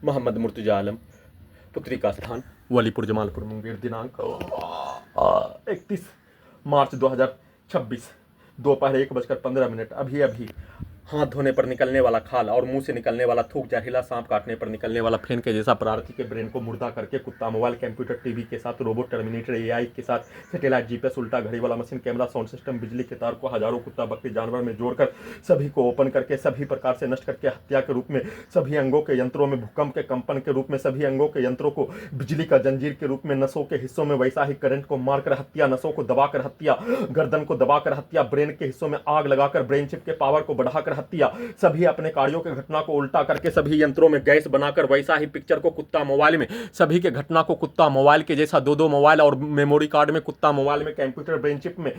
मोहम्मद मुर्तजा आलम, पुत्री का स्थान वलीपुर जमालपुर मुंगेर, दिनांक 31 मार्च 2026, दोपहर 1:15। अभी अभी हाथ धोने पर निकलने वाला खाल और मुंह से निकलने वाला थूक, जहरीला सांप काटने पर निकलने वाला फेन के जैसा प्रार्थी के ब्रेन को मुर्दा करके कुत्ता मोबाइल, कंप्यूटर, टीवी के साथ, रोबोट, टर्मिनेटर, एआई के साथ, सैटेलाइट, जीपीएस, उल्टा घड़ी वाला मशीन, कैमरा, साउंड सिस्टम, बिजली के तार को हजारों कुत्ता बकरी जानवर में जोड़कर सभी को ओपन करके सभी प्रकार से नष्ट करके हत्या के रूप में सभी अंगों के यंत्रों में भूकंप के कंपन के रूप में सभी अंगों के यंत्रों को बिजली का जंजीर के रूप में नसों के हिस्सों में वैसा ही करंट को मारकर हत्या, नसों को दबाकर हत्या, गर्दन को दबाकर हत्या, ब्रेन के हिस्सों में आग लगाकर ब्रेन चिप के पावर को बढ़ाकर हत्या, सभी अपने कार्यों के घटना को उल्टा करके सभी यंत्रों में गैस बनाकर वैसा ही पिक्चर को कुत्ता मोबाइल में सभी के घटना को कुत्ता मोबाइल के जैसा दो मोबाइल और मेमोरी कार्ड में कुत्ता मोबाइल में कंप्यूटर ब्रेन चिप में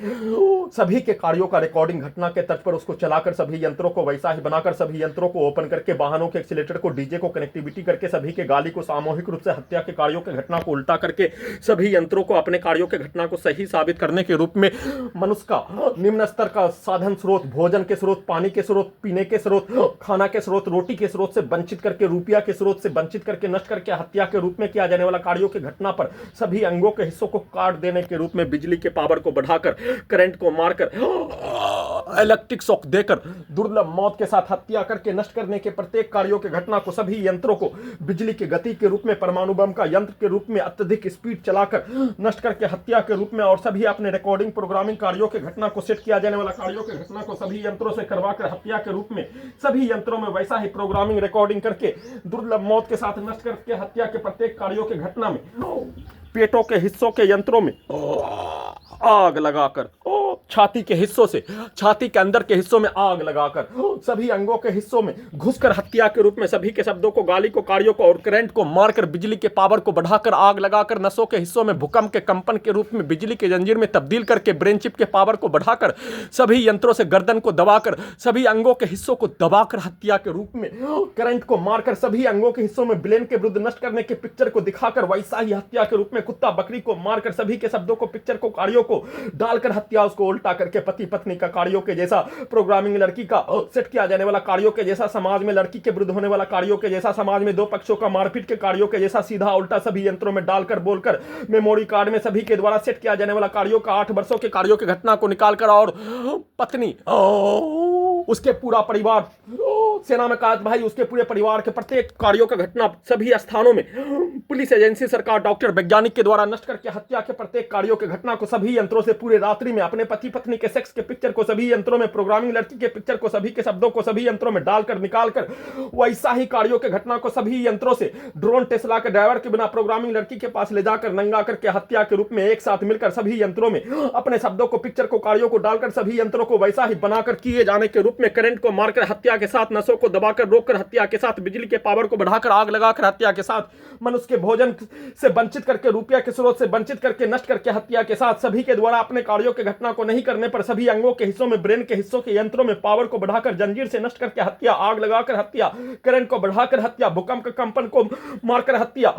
सभी के कार्यों का रिकॉर्डिंग घटना के तट पर उसको चलाकर सभी यंत्रों को वैसा ही बनाकर सभी यंत्रों को ओपन करके वाहनों के एक्सीलेटर को डीजे को कनेक्टिविटी करके सभी के गाली को सामूहिक रूप से हत्या के कार्यों के घटना को उल्टा करके सभी यंत्रों को अपने कार्यों के घटना को सही साबित करने के रूप में मनुष्य का निम्न स्तर का साधन स्रोत, भोजन के स्रोत, पानी के स्रोत, पीने के स्रोत, खाना के स्रोत, रोटी के स्रोत से वंचित करके, रुपया के स्रोत से वंचित करके, नष्ट करके हत्या के रूप में किया जाने वाला कार्यों के घटना पर सभी अंगों के हिस्सों को काट देने के रूप में बिजली के पावर को बढ़ाकर, करंट को मारकर, इलेक्ट्रिक शॉक देकर, दुर्लभ मौत के साथ हत्या करके नष्ट करने के प्रत्येक कार्यों के घटना को सभी यंत्रों को बिजली की गति के रूप में, परमाणु बम का यंत्र के रूप में अत्यधिक स्पीड चलाकर नष्ट करके हत्या के रूप में और सभी अपने रिकॉर्डिंग प्रोग्रामिंग कार्यों के घटना को सेट किया जाने वाला कार्यों के घटना को सभी यंत्रों से करवाकर हत्या के रूप में सभी यंत्रों में वैसा ही प्रोग्रामिंग रिकॉर्डिंग करके दुर्लभ मौत के साथ नष्ट करके हत्या के प्रत्येक कार्यों के घटना में पेटों के हिस्सों के यंत्रों में आग लगाकर, छाती के हिस्सों से, छाती के अंदर के हिस्सों में आग लगाकर, सभी अंगों के हिस्सों में घुसकर हत्या के रूप में सभी के शब्दों को, गाली को, कार्यों को और करंट को मारकर बिजली के पावर को बढ़ाकर आग लगाकर नसों के हिस्सों में भूकंप के कंपन के रूप में बिजली के जंजीर में तब्दील करके ब्रेन चिप के पावर को बढ़ाकर सभी यंत्रों से गर्दन को दबाकर सभी अंगों के हिस्सों को दबाकर हत्या के रूप में करंट को मारकर सभी अंगों के हिस्सों में ब्रेन के विरुद्ध नष्ट करने के पिक्चर को दिखाकर वैसा ही हत्या के रूप में कुत्ता बकरी को मारकर सभी के शब्दों को, पिक्चर को, कार्यों को डालकर हत्या, उसको उल्टा करके पति पत्नी का कार्यों के जैसा, प्रोग्रामिंग लड़की का सेट किया जाने वाला कार्यों के जैसा, समाज में लड़की के विरुद्ध होने वाला कार्यों के जैसा, समाज में दो पक्षों का मारपीट के कार्यों के जैसा सीधा उल्टा सभी यंत्रों में डालकर बोलकर मेमोरी कार्ड में सभी के द्वारा सेट किया जाने वाला कार्यों का 8 वर्षों के कार्यों की घटना को निकालकर और पत्नी, उसके पूरा परिवार, सेना में कायद भाई, उसके पूरे परिवार के प्रत्येक कार्यों का घटना सभी स्थानों में पुलिस एजेंसी, सरकार, डॉक्टर, वैज्ञानिक के द्वारा नष्ट करके हत्या के प्रत्येक कार्यों के घटना को सभी यंत्रों से पूरे रात्रि में अपने पति पत्नी के सेक्स के पिक्चर को सभी यंत्रों में, प्रोग्रामिंग लड़की के पिक्चर को सभी के शब्दों को सभी यंत्रों में डालकर निकालकर वैसा ही कार्यों के घटना को सभी यंत्रों से ड्रोन टेस्ला के ड्राइवर के बिना प्रोग्रामिंग लड़की के पास ले जाकर नंगा करके हत्या के रूप में एक साथ मिलकर सभी यंत्रों में अपने शब्दों को, पिक्चर को, कार्यों को डालकर सभी यंत्रों को वैसा ही बनाकर किए जाने के रूप में करंट को मारकर हत्या के साथ, नसों को दबाकर रोककर हत्या के साथ, बिजली के पावर को बढ़ाकर आग लगाकर हत्या के साथ, मनुष्य के भोजन से वंचित करके, रुपया के स्रोत से वंचित करके नष्ट करके हत्या के साथ, सभी के द्वारा अपने कार्यों के घटना को नहीं करने पर सभी अंगों के हिस्सों में, ब्रेन के हिस्सों के यंत्रों में पावर को बढ़ाकर जंजीर से नष्ट करके हत्या, आग लगाकर हत्या, करंट को बढ़ाकर हत्या, भूकंप के कंपन को मारकर हत्या,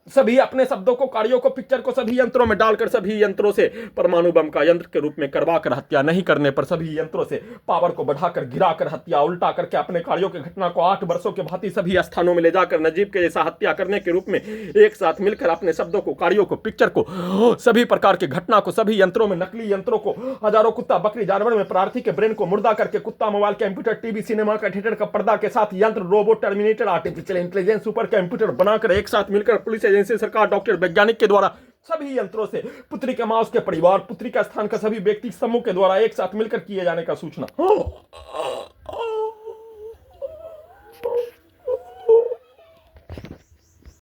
सभी अपने शब्दों को, कार्यों को, पिक्चर को सभी यंत्रों में डालकर सभी यंत्रों से परमाणु बम का यंत्र के रूप में करवाकर हत्या, नहीं करने पर सभी यंत्रों से पावर को बढ़ाकर गिराकर हत्या, उल्टा करके अपने कार्यों की घटना को 8 वर्षों के भांति सभी स्थानों में ले जाकर नजीब के जैसा हत्या करने के रूप में एक साथ मिलकर अपने शब्दों को, कार्यों को, पिक्चर को, सभी प्रकार के घटना को सभी यंत्रों में, नकली यंत्रों को, हजारों कुत्ता बकरी जानवर में प्रार्थी के ब्रेन को मुर्दा करके कुत्ता मोबाइल, कंप्यूटर, टीवी, सिनेमा का थिएटर का पर्दा के साथ यंत्र, robot, terminator, artificial intelligence, super computer बनाकर एक साथ मिलकर पुलिस एजेंसी, सरकार, डॉक्टर, वैज्ञानिक के द्वारा सभी यंत्रों से पुत्री का मां, उसके परिवार, पुत्री का स्थान का सभी व्यक्ति समूह के द्वारा एक साथ मिलकर किए जाने का सूचना